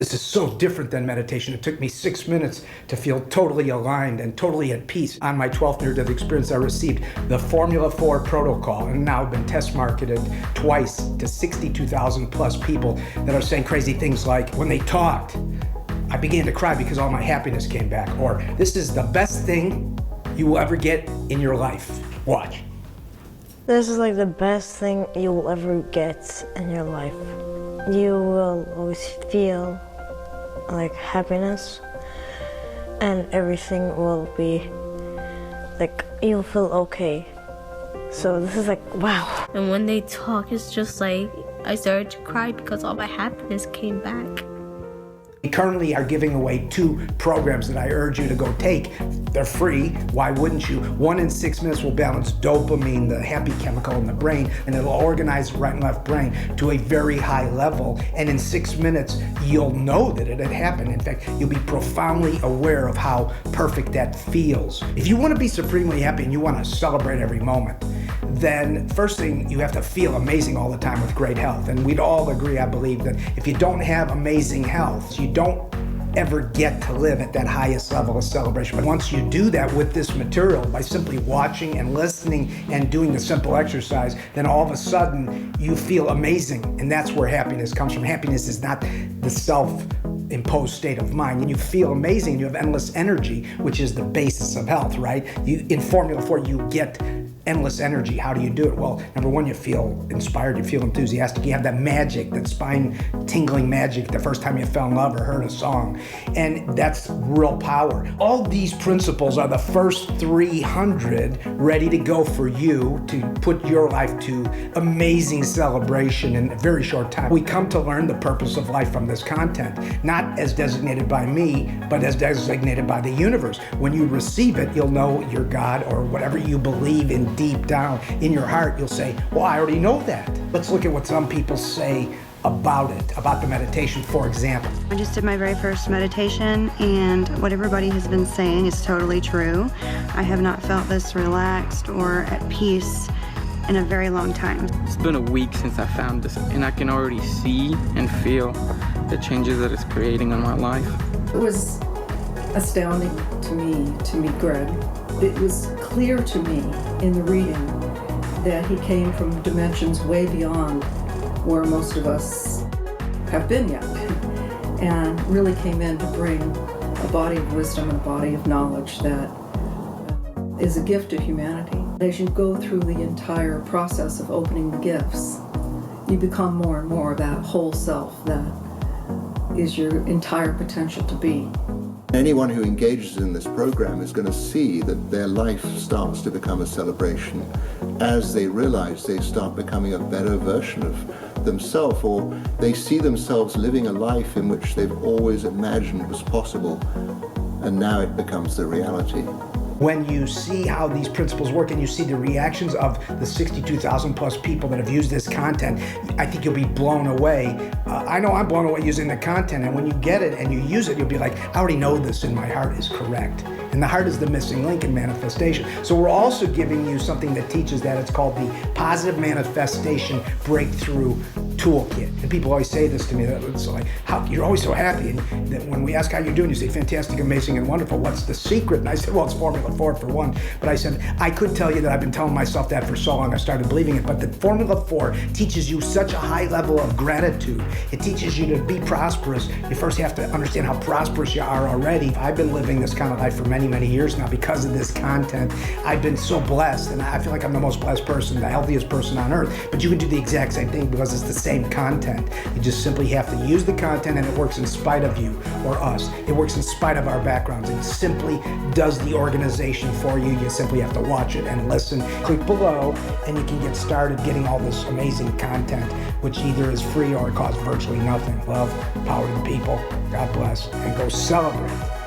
This is so different than meditation. It took me 6 minutes to feel totally aligned and totally at peace. On my 12th near-death experience, I received the Formula 4 protocol and now been test marketed twice to 62,000 plus people that are saying crazy things like, when they talked, I began to cry because all my happiness came back. Or, this is the best thing you will ever get in your life. Watch. This is like the best thing you will ever get in your life. You will always feel like happiness, and everything will be like, you'll feel okay. So this is like, wow. And when they talk, it's just like I started to cry because all my happiness came back. We currently are giving away 2 programs that I urge you to go take. They're free, why wouldn't you? 1 in 6 minutes will balance dopamine, the happy chemical in the brain, and it'll organize the right and left brain to a very high level. And in 6 minutes, you'll know that it had happened. In fact, you'll be profoundly aware of how perfect that feels. If you want to be supremely happy and you want to celebrate every moment, then first thing, you have to feel amazing all the time with great health. And we'd all agree, I believe, that if you don't have amazing health, you don't ever get to live at that highest level of celebration. But once you do that with this material, by simply watching and listening and doing the simple exercise, then all of a sudden you feel amazing. And that's where happiness comes from. Happiness is not the self-imposed state of mind. And you feel amazing, and you have endless energy, which is the basis of health, right? In Formula 4, you get endless energy. How do you do it? Well, number one, you feel inspired, you feel enthusiastic, you have that magic, that spine-tingling magic the first time you fell in love or heard a song, and that's real power. All these principles are the first 300 ready to go for you to put your life to amazing celebration in a very short time. We come to learn the purpose of life from this content, not as designated by me, but as designated by the universe. When you receive it, you'll know your God or whatever you believe in deep down in your heart. You'll say, well, I already know that. Let's look at what some people say about it, about the meditation, for example. I just did my very first meditation, and what everybody has been saying is totally true. I have not felt this relaxed or at peace in a very long time. It's been a week since I found this, and I can already see and feel the changes that it's creating in my life. It was astounding to meet Greg. It was clear to me in the reading that he came from dimensions way beyond where most of us have been yet, and really came in to bring a body of wisdom and a body of knowledge that is a gift to humanity. As you go through the entire process of opening the gifts, you become more and more that whole self that is your entire potential to be. Anyone who engages in this program is going to see that their life starts to become a celebration as they realize they start becoming a better version of themselves, or they see themselves living a life in which they've always imagined was possible, and now it becomes the reality. When you see how these principles work and you see the reactions of the 62,000 plus people that have used this content, I think you'll be blown away. I know I'm blown away using the content, and when you get it and you use it, you'll be like, I already know this in my heart is correct. And the heart is the missing link in manifestation. So we're also giving you something that teaches that. It's called the Positive Manifestation Breakthrough Toolkit. And people always say this to me, that it's like, how, you're always so happy. And then when we ask how you're doing, you say, fantastic, amazing, and wonderful. What's the secret? And I said, well, it's Formula 4 for one. But I said, I could tell you that I've been telling myself that for so long, I started believing it. But the Formula 4 teaches you such a high level of gratitude. It teaches you to be prosperous. You first have to understand how prosperous you are already. I've been living this kind of life for many years now because of this content. I've been so blessed, and I feel like I'm the most blessed person, the healthiest person on earth. But you can do the exact same thing because it's the same content. You just simply have to use the content, and it works in spite of you or us. It works in spite of our backgrounds. It simply does the organization for you. You simply have to watch it and listen. Click below, and you can get started getting all this amazing content, which either is free or it costs virtually nothing. Love, power to the people. God bless, and go celebrate.